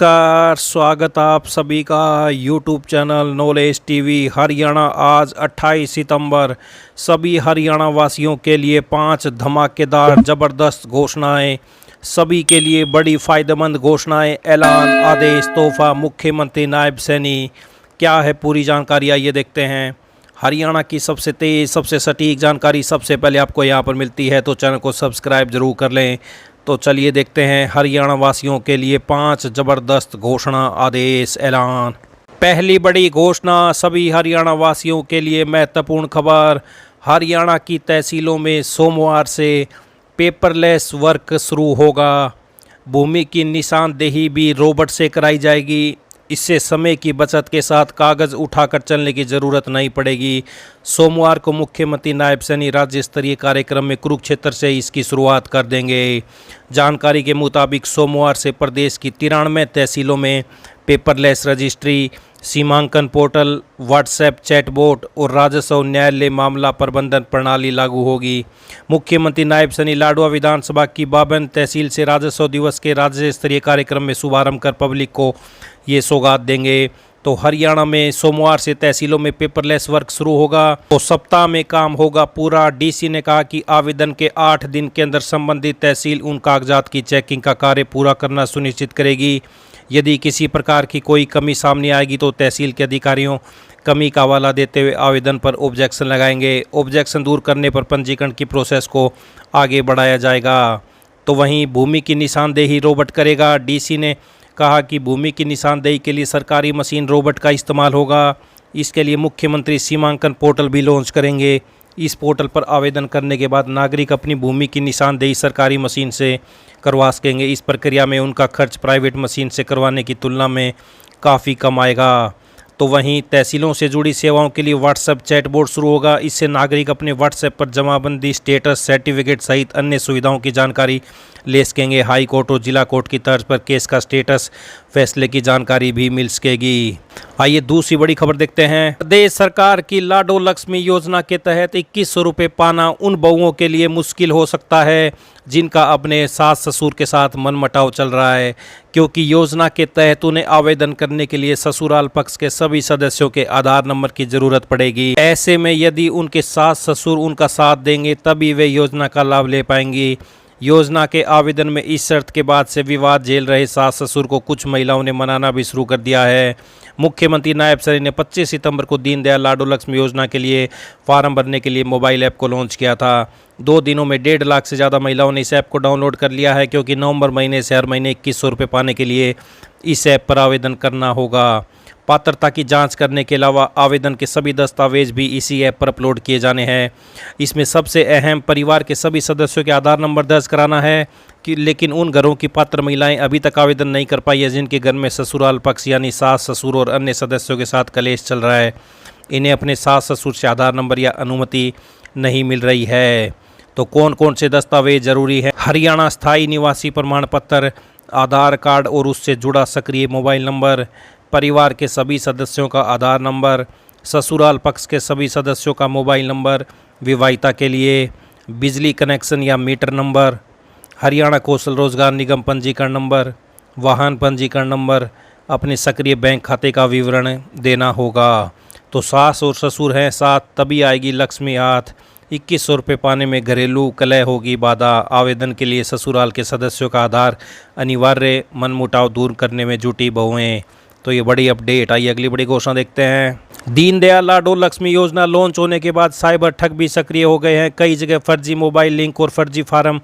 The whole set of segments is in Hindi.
नमस्कार, स्वागत आप सभी का YouTube channel knowledge TV Haryana. आज 28 सितंबर सभी हरियाणा वासियों के लिए 5 धमाकेदार ज़बरदस्त घोषणाएं, सभी के लिए बड़ी फ़ायदेमंद घोषणाएं, ऐलान, आदेश, तोहफा, मुख्यमंत्री नायब सैनी। क्या है पूरी जानकारी, आइए देखते हैं। हरियाणा की सबसे तेज़, सबसे सटीक जानकारी सबसे पहले आपको यहां पर मिलती है, तो चैनल को सब्सक्राइब ज़रूर कर लें। तो चलिए देखते हैं हरियाणा वासियों के लिए 5 ज़बरदस्त घोषणा, आदेश, ऐलान। पहली बड़ी घोषणा, सभी हरियाणा वासियों के लिए महत्वपूर्ण खबर। हरियाणा की तहसीलों में सोमवार से पेपरलेस वर्क शुरू होगा। भूमि की निशानदेही भी रोबोट से कराई जाएगी। इससे समय की बचत के साथ कागज़ उठाकर चलने की ज़रूरत नहीं पड़ेगी। सोमवार को मुख्यमंत्री नायब सैनी राज्य स्तरीय कार्यक्रम में कुरुक्षेत्र से इसकी शुरुआत कर देंगे। जानकारी के मुताबिक सोमवार से प्रदेश की 93 तहसीलों में पेपरलेस रजिस्ट्री, सीमांकन पोर्टल, व्हाट्सएप चैटबॉट और राजस्व न्यायालय मामला प्रबंधन प्रणाली लागू होगी। मुख्यमंत्री नायब सैनी लाडवा विधानसभा की 52 तहसील से राजस्व दिवस के राज्य स्तरीय कार्यक्रम में शुभारंभ कर पब्लिक को ये सौगात देंगे। तो हरियाणा में सोमवार से तहसीलों में पेपरलेस वर्क शुरू होगा, तो सप्ताह में काम होगा पूरा। डीसी ने कहा कि आवेदन के 8 दिन के अंदर संबंधित तहसील उन कागजात की चेकिंग का कार्य पूरा करना सुनिश्चित करेगी। यदि किसी प्रकार की कोई कमी सामने आएगी तो तहसील के अधिकारियों कमी का हवाला देते हुए आवेदन पर ऑब्जेक्शन लगाएंगे। ऑब्जेक्शन दूर करने पर पंजीकरण की प्रोसेस को आगे बढ़ाया जाएगा। तो वहीं भूमि की निशानदेही रोबोट करेगा। डीसी ने कहा कि भूमि की निशानदेही के लिए सरकारी मशीन रोबोट का इस्तेमाल होगा। इसके लिए मुख्यमंत्री सीमांकन पोर्टल भी लॉन्च करेंगे। इस पोर्टल पर आवेदन करने के बाद नागरिक अपनी भूमि की निशानदेही सरकारी मशीन से करवा सकेंगे। इस प्रक्रिया में उनका खर्च प्राइवेट मशीन से करवाने की तुलना में काफ़ी कम आएगा। तो वहीं तहसीलों से जुड़ी सेवाओं के लिए व्हाट्सएप चैटबॉट शुरू होगा। इससे नागरिक अपने व्हाट्सएप पर जमाबंदी, स्टेटस, सर्टिफिकेट सहित अन्य सुविधाओं की जानकारी ले सकेंगे। हाई कोर्ट और जिला कोर्ट की तर्ज पर केस का स्टेटस, फैसले की जानकारी भी मिल सकेगी। आइए दूसरी बड़ी खबर देखते हैं। प्रदेश सरकार की लाडो लक्ष्मी योजना के तहत 2100 रुपये पाना उन बहुओं के लिए मुश्किल हो सकता है जिनका अपने सास ससुर के साथ मनमुटाव चल रहा है, क्योंकि योजना के तहत उन्हें आवेदन करने के लिए ससुराल पक्ष के सभी सदस्यों के आधार नंबर की जरूरत पड़ेगी। ऐसे में यदि उनके सास ससुर उनका साथ देंगे तभी वे योजना का लाभ ले पाएंगी। योजना के आवेदन में इस शर्त के बाद से विवाद झेल रहे सास ससुर को कुछ महिलाओं ने मनाना भी शुरू कर दिया है। मुख्यमंत्री नायब सैनी ने 25 सितंबर को दीनदयाल लाडो लक्ष्मी योजना के लिए फार्म भरने के लिए मोबाइल ऐप को लॉन्च किया था। 2 दिनों में 1.5 लाख से ज़्यादा महिलाओं ने इस ऐप को डाउनलोड कर लिया है, क्योंकि नवंबर महीने से हर महीने 2100 रुपये पाने के लिए इस ऐप पर आवेदन करना होगा। पात्रता की जांच करने के अलावा आवेदन के सभी दस्तावेज भी इसी ऐप पर अपलोड किए जाने हैं। इसमें सबसे अहम परिवार के सभी सदस्यों के आधार नंबर दर्ज कराना है लेकिन उन घरों की पात्र महिलाएं अभी तक आवेदन नहीं कर पाई है जिनके घर में ससुराल पक्ष यानी सास ससुर और अन्य सदस्यों के साथ कलेश चल रहा है। इन्हें अपने सास ससुर से आधार नंबर या अनुमति नहीं मिल रही है। तो कौन कौन से दस्तावेज जरूरी है? हरियाणा स्थायी निवासी प्रमाण पत्र, आधार कार्ड और उससे जुड़ा सक्रिय मोबाइल नंबर, परिवार के सभी सदस्यों का आधार नंबर, ससुराल पक्ष के सभी सदस्यों का मोबाइल नंबर, विवाहिता के लिए बिजली कनेक्शन या मीटर नंबर, हरियाणा कौशल रोजगार निगम पंजीकरण नंबर, वाहन पंजीकरण नंबर, अपने सक्रिय बैंक खाते का विवरण देना होगा। तो सास और ससुर हैं साथ तभी आएगी लक्ष्मी हाथ। 2100 रुपये पाने में घरेलू कलह होगी बाधा। आवेदन के लिए ससुराल के सदस्यों का आधार अनिवार्य। मनमुटाव दूर करने में जुटी बहुएं। तो ये बड़ी अपडेट। आइए अगली बड़ी घोषणा देखते हैं। दीनदयाल लाडो लक्ष्मी योजना लॉन्च होने के बाद साइबर ठग भी सक्रिय हो गए हैं। कई जगह फर्जी मोबाइल लिंक और फर्जी फार्म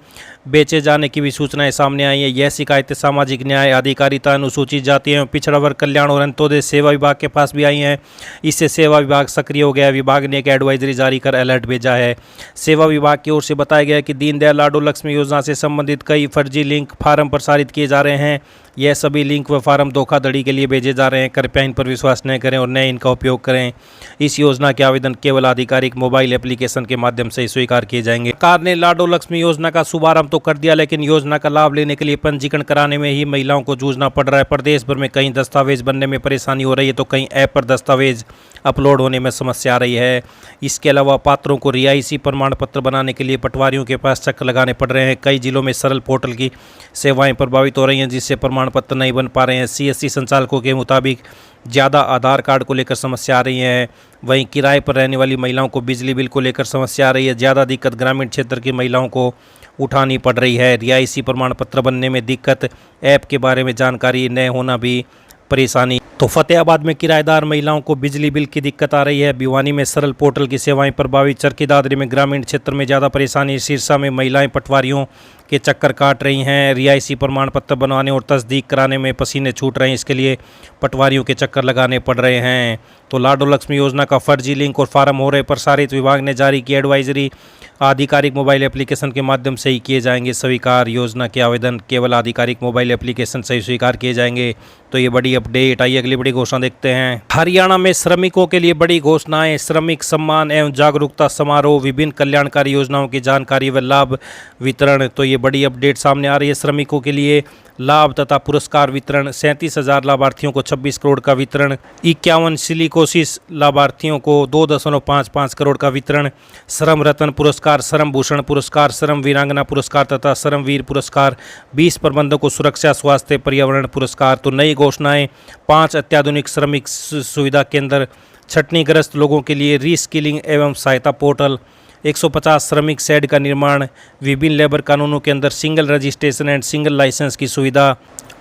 बेचे जाने की भी सूचनाएं सामने आई हैं। यह शिकायतें सामाजिक न्याय, अधिकारिता, अनुसूचित जाति एवं पिछड़ा वर्ग कल्याण और अंत्योदय सेवा विभाग के पास भी आई हैं। इससे सेवा विभाग सक्रिय हो गया है। विभाग ने एक एडवाइजरी जारी कर अलर्ट भेजा है। सेवा विभाग की ओर से बताया गया कि दीनदयाल लाडो लक्ष्मी योजना से संबंधित कई फर्जी लिंक फार्म प्रसारित किए जा रहे हैं। यह सभी लिंक व फार्म धोखाधड़ी के लिए भेजे जा रहे हैं। कृपया इन पर विश्वास न करें और न इनका उपयोग करें। इस योजना के आवेदन केवल आधिकारिक मोबाइल एप्लीकेशन के माध्यम से स्वीकार किए जाएंगे। सरकार ने लाडो लक्ष्मी योजना का शुभारंभ तो कर दिया, लेकिन योजना का लाभ लेने के लिए पंजीकरण कराने में ही महिलाओं को जूझना पड़ रहा है। प्रदेश भर में कहीं दस्तावेज बनने में परेशानी हो रही है तो कहीं ऐप पर दस्तावेज अपलोड होने में समस्या आ रही है। इसके अलावा पात्रों को रिहायशी प्रमाण पत्र बनाने के लिए पटवारियों के पास चक्कर लगाने पड़ रहे हैं। कई जिलों में सरल पोर्टल की सेवाएं प्रभावित हो रही हैं, जिससे प्रमाण प्रमाण पत्र नहीं बन पा रहे हैं। CSC संचालकों के मुताबिक ज़्यादा आधार कार्ड को लेकर समस्या आ रही है। वहीं किराए पर रहने वाली महिलाओं को बिजली बिल को लेकर समस्या आ रही है। ज़्यादा दिक्कत ग्रामीण क्षेत्र की महिलाओं को उठानी पड़ रही है। रिहायशी प्रमाण पत्र बनने में दिक्कत, ऐप के बारे में जानकारी न होना भी परेशानी। तो फतेहाबाद में किराएदार महिलाओं को बिजली बिल की दिक्कत आ रही है। भिवानी में सरल पोर्टल की सेवाएं प्रभावित। चरखी दादरी में ग्रामीण क्षेत्र में ज़्यादा परेशानी। सिरसा में महिलाएं पटवारियों के चक्कर काट रही हैं। रिहायशी प्रमाण पत्र बनवाने और तस्दीक कराने में पसीने छूट रहे हैं। इसके लिए पटवारियों के चक्कर लगाने पड़ रहे हैं। तो लाडो लक्ष्मी योजना का फर्जी लिंक और फार्म हो रहे प्रसारित। विभाग ने जारी की एडवाइजरी। आधिकारिक मोबाइल एप्लीकेशन के माध्यम से ही किए जाएंगे स्वीकार। योजना के आवेदन केवल आधिकारिक मोबाइल एप्लीकेशन से ही स्वीकार किए जाएंगे। तो ये बड़ी अपडेट। आइए अगली बड़ी घोषणा देखते हैं। हरियाणा में श्रमिकों के लिए बड़ी घोषणाएं। श्रमिक सम्मान एवं जागरूकता समारोह, विभिन्न कल्याणकारी योजनाओं की जानकारी व लाभ वितरण। तो ये बड़ी अपडेट सामने आ रही है। श्रमिकों के लिए लाभ तथा पुरस्कार वितरण। 37,000 लाभार्थियों को 26 करोड़ का वितरण। 51 सिलिकोसिस लाभार्थियों को 2.55 करोड़ का वितरण। श्रम रत्न पुरस्कार, श्रम भूषण पुरस्कार, श्रम वीरांगना पुरस्कार तथा श्रमवीर पुरस्कार। 20 प्रबंधकों सुरक्षा स्वास्थ्य पर्यावरण पुरस्कार। तो नई घोषणाएं। 5 अत्याधुनिक श्रमिक सुविधा केंद्र। छटनीग्रस्त लोगों के लिए रीस्किलिंग एवं सहायता पोर्टल। 150 श्रमिक शेड का निर्माण। विभिन्न लेबर कानूनों के अंदर single registration and single licence की सुविधा।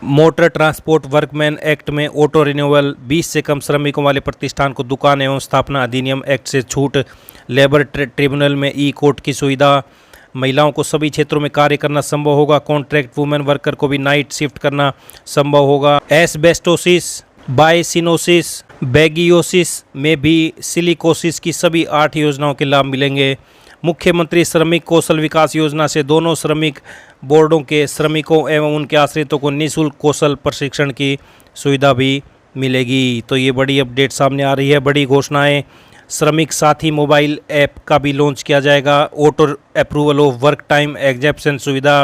मोटर ट्रांसपोर्ट वर्कमैन एक्ट में ऑटो रिन्यूअल। 20 से कम श्रमिकों वाले प्रतिष्ठान को दुकान एवं स्थापना अधिनियम एक्ट से छूट। लेबर ट्रिब्यूनल में ई कोर्ट की सुविधा। महिलाओं को सभी क्षेत्रों में कार्य करना संभव होगा। कॉन्ट्रैक्ट वुमेन वर्कर को भी नाइट शिफ्ट करना संभव होगा। एस्बेस्टोसिस, बायसिनोसिस, बैगियोसिस में भी सिलिकोसिस की सभी 8 योजनाओं के लाभ मिलेंगे। मुख्यमंत्री श्रमिक कौशल विकास योजना से दोनों श्रमिक बोर्डों के श्रमिकों एवं उनके आश्रितों को निःशुल्क कौशल प्रशिक्षण की सुविधा भी मिलेगी। तो ये बड़ी अपडेट सामने आ रही है। बड़ी घोषणाएं। श्रमिक साथी मोबाइल ऐप का भी लॉन्च किया जाएगा। Auto approval of work time exemption सुविधा।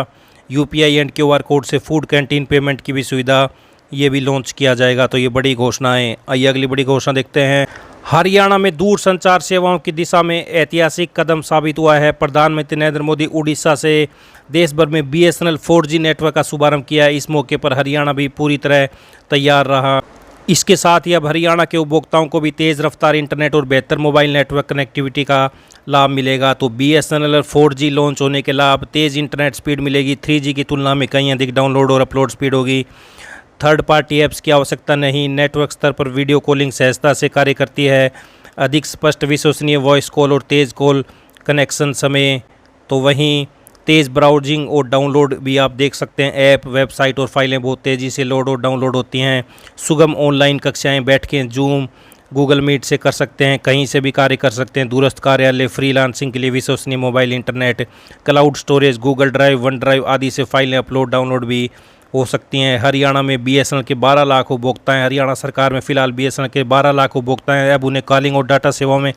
UPI एंड QR कोड से फूड कैंटीन पेमेंट की भी सुविधा ये भी लॉन्च किया जाएगा। तो ये बड़ी घोषणाएं। आइए अगली बड़ी घोषणा देखते हैं। हरियाणा में दूर संचार सेवाओं की दिशा में ऐतिहासिक कदम साबित हुआ है। प्रधानमंत्री नरेंद्र मोदी उड़ीसा से देश भर में BSNL 4G नेटवर्क का शुभारंभ किया। इस मौके पर हरियाणा भी पूरी तरह तैयार रहा। इसके साथ ही अब हरियाणा के उपभोक्ताओं को भी तेज़ रफ्तार इंटरनेट और बेहतर मोबाइल नेटवर्क कनेक्टिविटी का लाभ मिलेगा। तो BSNL 4G लॉन्च होने के लाभ। तेज़ इंटरनेट स्पीड मिलेगी। 3G की तुलना में कहीं अधिक डाउनलोड और अपलोड स्पीड होगी। थर्ड पार्टी ऐप्स की आवश्यकता नहीं। नेटवर्क स्तर पर वीडियो कॉलिंग सहजता से कार्य करती है। अधिक स्पष्ट विश्वसनीय वॉइस कॉल और तेज़ कॉल कनेक्शन समय। तो वहीं तेज़ ब्राउजिंग और डाउनलोड भी आप देख सकते हैं। ऐप, वेबसाइट और फाइलें बहुत तेज़ी से लोड और डाउनलोड होती हैं। सुगम ऑनलाइन कक्षाएं बैठ के जूम, गूगल मीट से कर सकते हैं। कहीं से भी कार्य कर सकते हैं। दूरस्थ कार्यालय, फ्रीलांसिंग के लिए विश्वसनीय mobile internet. Cloud storage, Google drive, one drive आदि से फाइलें अपलोड डाउनलोड भी हो सकती हैं। हरियाणा में BSNL के 12 लाख उपभोक्ता हैं। हरियाणा सरकार में फिलहाल BSNL के 12 लाख उपभोक्ता हैं। अब उन्हें कॉलिंग और डाटा सेवाओं में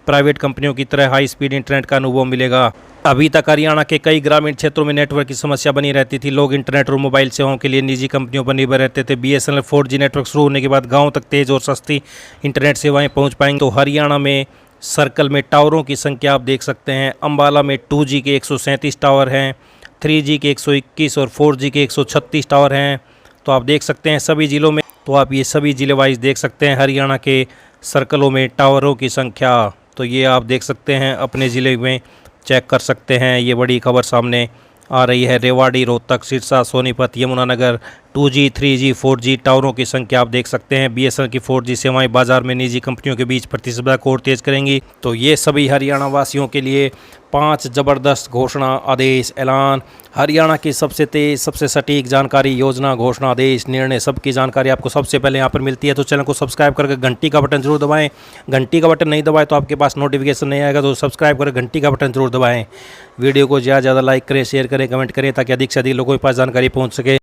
प्राइवेट कंपनियों की तरह हाई स्पीड इंटरनेट का अनुभव मिलेगा। अभी तक हरियाणा के कई ग्रामीण क्षेत्रों में नेटवर्क की समस्या बनी रहती थी। लोग इंटरनेट और मोबाइल सेवाओं के लिए निजी कंपनियों पर निर्भर रहते थे। BSNL 4G नेटवर्क शुरू होने के बाद गाँव तक तेज़ और सस्ती इंटरनेट सेवाएँ पहुँच पाएंगी। तो हरियाणा में सर्कल में टावरों की संख्या आप देख सकते हैं। अम्बाला में 2G के 137 टावर हैं। 3G के 121 और 4G के 136 टावर हैं। तो आप देख सकते हैं सभी ज़िलों में। तो आप ये सभी ज़िले वाइज देख सकते हैं हरियाणा के सर्कलों में टावरों की संख्या। तो ये आप देख सकते हैं, अपने ज़िले में चेक कर सकते हैं। ये बड़ी खबर सामने आ रही है। Rewari, Rohtak, Sirsa, Sonipat, Yamunanagar 2G, 3G, 4G टावरों की संख्या आप देख सकते हैं। BSNL की 4G सेवाएं बाजार में निजी कंपनियों के बीच प्रतिस्पर्धा को और तेज करेंगी। तो ये सभी हरियाणा वासियों के लिए 5 ज़बरदस्त घोषणा आदेश ऐलान। हरियाणा की सबसे तेज़, सबसे सटीक जानकारी, योजना, घोषणा, आदेश, निर्णय सबकी जानकारी आपको सबसे पहले यहाँ पर मिलती है। तो चैनल को सब्सक्राइब करके घंटी का बटन जरूर दबाएं। घंटी का बटन नहीं दबाएं तो आपके पास नोटिफिकेशन नहीं आएगा। तो सब्सक्राइब करके घंटी का बटन जरूर दबाएं। वीडियो को ज़्यादा से ज़्यादा लाइक करें, शेयर करें, कमेंट करें ताकि अधिक से अधिक लोगों के पास जानकारी पहुँच सके।